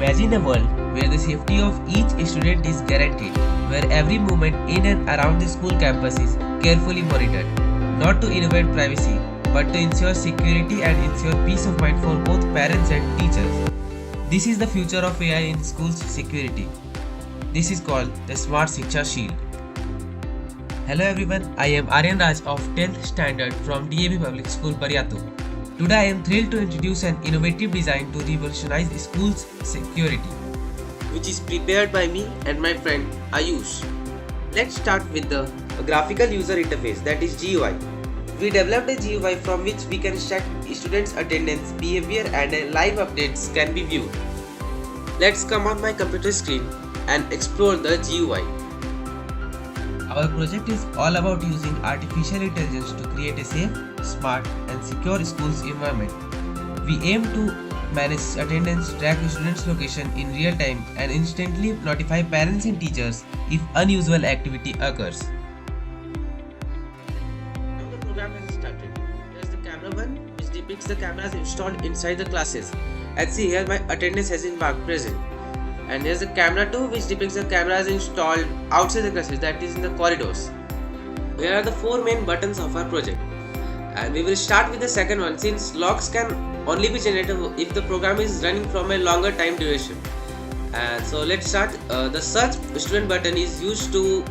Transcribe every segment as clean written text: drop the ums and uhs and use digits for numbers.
Imagine a world where the safety of each student is guaranteed, where every movement in and around the school campus is carefully monitored, not to innovate privacy, but to ensure security and ensure peace of mind for both parents and teachers. This is the future of AI in schools security. This is called the Smart Shiksha Shield. Hello everyone, I am Aryan Raj of 10th Standard from DAB Public School, Paryatu. Today I am thrilled to introduce an innovative design to revolutionize schools security, which is prepared by me and my friend Ayush. Let's start with the graphical user interface, that is GUI. We developed a GUI from which we can check students' attendance, behavior and live updates can be viewed. Let's come on my computer screen and explore the GUI. Our project is all about using artificial intelligence to create a safe, smart and secure schools environment. We aim to manage attendance, track students' location in real time and instantly notify parents and teachers if unusual activity occurs. Now the program has started. Here's the camera 1, which depicts the cameras installed inside the classes. And see here my attendance has been marked present. And here's the camera 2, which depicts the cameras installed outside the classes, that is in the corridors. Here are the 4 main buttons of our project. And we will start with the second one, since logs can only be generated if the program is running from a longer time duration. And so let's start. The search student button is used to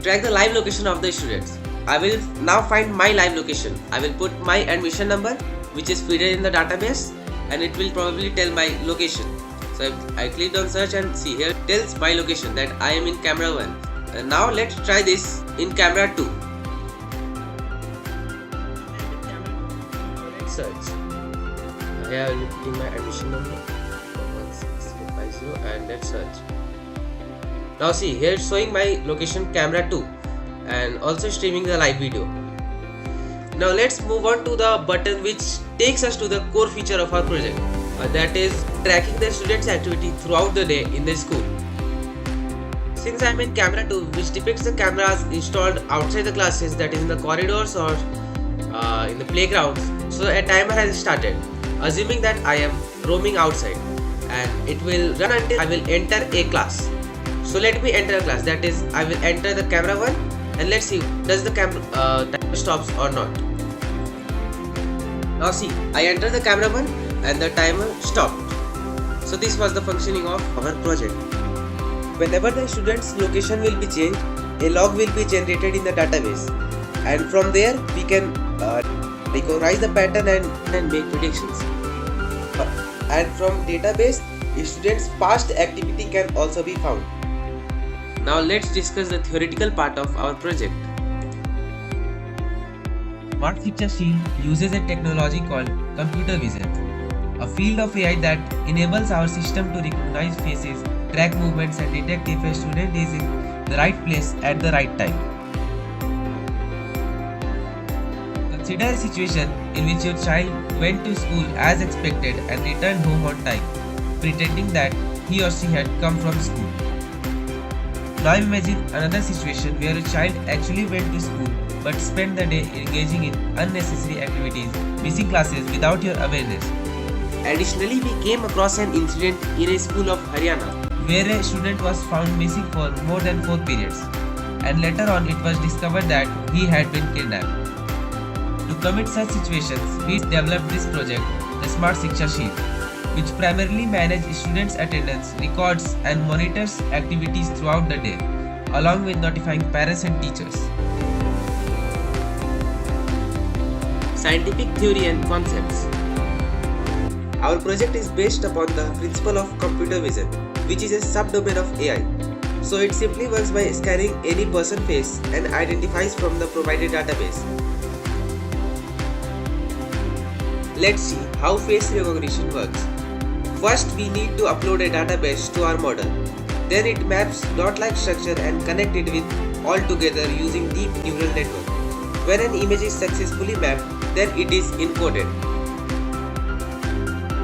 track the live location of the students. I will now find my live location. I will put my admission number, which is fed in the database, and it will probably tell my location. So I clicked on search and see here it tells my location that I am in camera 1. And now let's try this in camera 2. Let's search. Here I will be putting my admission number 16450 and let's search. Now see here it's showing my location camera 2 and also streaming the live video. Now let's move on to the button which takes us to the core feature of our project. That is tracking the students' activity throughout the day in the school. Since I am in camera 2, which depicts the cameras installed outside the classes, that is in the corridors or in the playgrounds, so a timer has started, assuming that I am roaming outside, and it will run until I will enter a class. So let me enter a class, that is I will enter the camera 1 and let's see does the timer stops or not. Now see, I enter the camera 1 and the timer stopped. So this was the functioning of our project. Whenever the student's location will be changed, a log will be generated in the database, and from there we can recognize the pattern and make predictions. And from database, a student's past activity can also be found. Now let's discuss the theoretical part of our project. Smart Shiksha Shield uses a technology called computer vision, a field of AI that enables our system to recognize faces, track movements and detect if a student is in the right place at the right time. Consider a situation in which your child went to school as expected and returned home on time, pretending that he or she had come from school. Now imagine another situation where a child actually went to school but spent the day engaging in unnecessary activities, missing classes without your awareness. Additionally, we came across an incident in a school of Haryana where a student was found missing for more than 4 periods, and later on it was discovered that he had been kidnapped. To commit such situations, we developed this project, the Smart Shiksha Shield, which primarily manages students' attendance, records and monitors activities throughout the day, along with notifying parents and teachers. Scientific theory and concepts. Our project is based upon the principle of computer vision, which is a subdomain of AI. So it simply works by scanning any person face and identifies from the provided database. Let's see how face recognition works. First, we need to upload a database to our model. Then it maps dot-like structure and connect it with all together using deep neural network. When an image is successfully mapped, then it is encoded.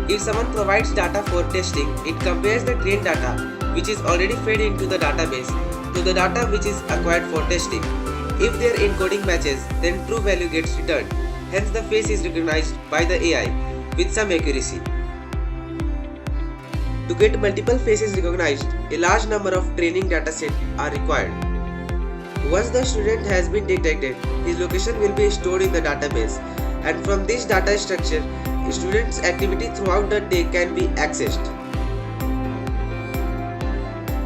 If someone provides data for testing, it compares the trained data, which is already fed into the database, to the data which is acquired for testing. If their encoding matches, then true value gets returned. Hence the face is recognized by the AI with some accuracy. To get multiple faces recognized, a large number of training datasets are required. Once the student has been detected, his location will be stored in the database, and from this data structure, a student's activity throughout the day can be accessed.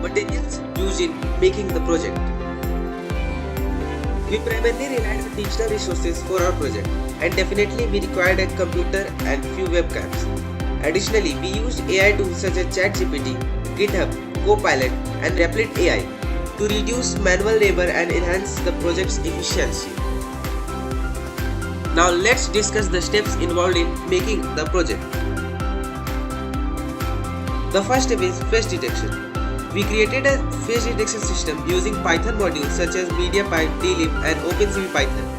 Materials used in making the project. We primarily relied on digital resources for our project, and definitely we required a computer and few webcams. Additionally, we used AI tools such as ChatGPT, GitHub, Copilot, and Replit AI to reduce manual labor and enhance the project's efficiency. Now let's discuss the steps involved in making the project. The first step is face detection. We created a face detection system using Python modules such as MediaPipe, dlib, and OpenCV Python.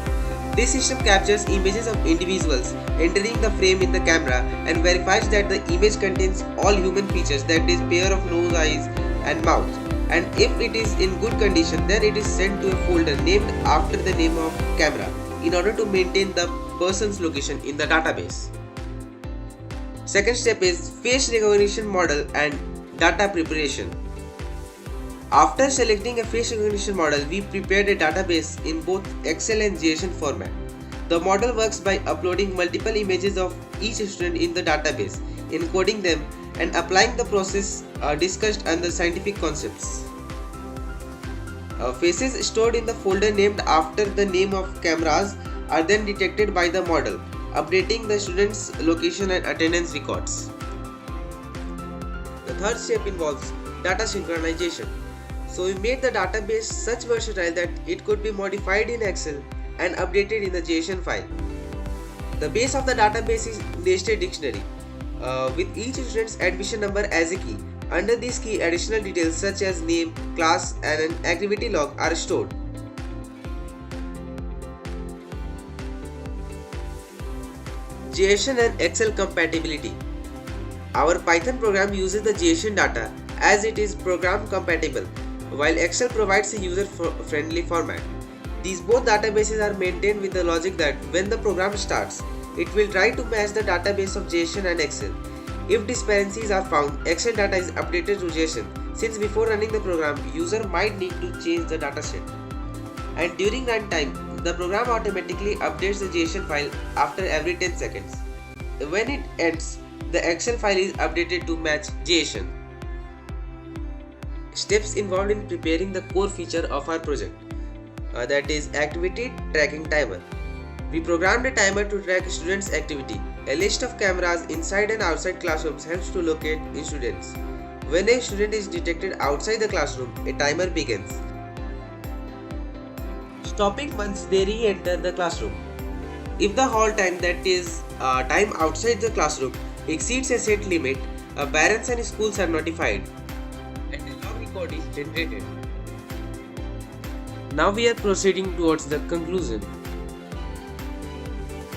This system captures images of individuals entering the frame in the camera and verifies that the image contains all human features, that is pair of nose, eyes and mouth. And if it is in good condition, then it is sent to a folder named after the name of camera in order to maintain the person's location in the database. Second step is face recognition model and data preparation. After selecting a face recognition model, we prepared a database in both Excel and JSON format. The model works by uploading multiple images of each student in the database, encoding them, and applying the process discussed under scientific concepts. Faces stored in the folder named after the name of cameras are then detected by the model, updating the student's location and attendance records. The third step involves data synchronization. So we made the database such versatile that it could be modified in Excel and updated in the JSON file. The base of the database is nested dictionary with each student's admission number as a key. Under this key, additional details such as name, class, and an activity log are stored. JSON and Excel compatibility. Our Python program uses the JSON data as it is program compatible, while Excel provides a user-friendly format. These both databases are maintained with the logic that when the program starts, it will try to match the database of JSON and Excel. If discrepancies are found, Excel data is updated to JSON, since before running the program, user might need to change the dataset. And during runtime, the program automatically updates the JSON file after every 10 seconds. When it ends, the Excel file is updated to match JSON. Steps involved in preparing the core feature of our project, that is activity tracking timer. We programmed a timer to track students' activity. A list of cameras inside and outside classrooms helps to locate students. When a student is detected outside the classroom, a timer begins, stopping once they re-enter the classroom. If the hold time, that is time outside the classroom, exceeds a set limit, parents and schools are notified and a log record is generated. Now we are proceeding towards the conclusion.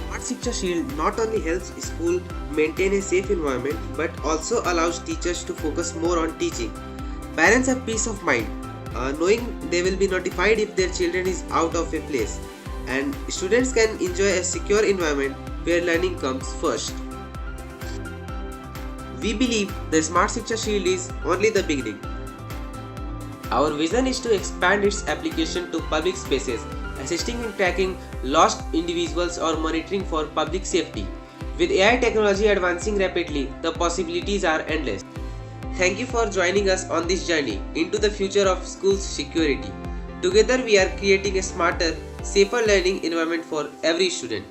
Smart Shiksha Shield not only helps school maintain a safe environment but also allows teachers to focus more on teaching. Parents have peace of mind knowing they will be notified if their children is out of a place, and students can enjoy a secure environment where learning comes first. We believe the Smart Shiksha Shield is only the beginning. Our vision is to expand its application to public spaces, assisting in tracking lost individuals or monitoring for public safety. With AI technology advancing rapidly, the possibilities are endless. Thank you for joining us on this journey into the future of school security. Together we are creating a smarter, safer learning environment for every student.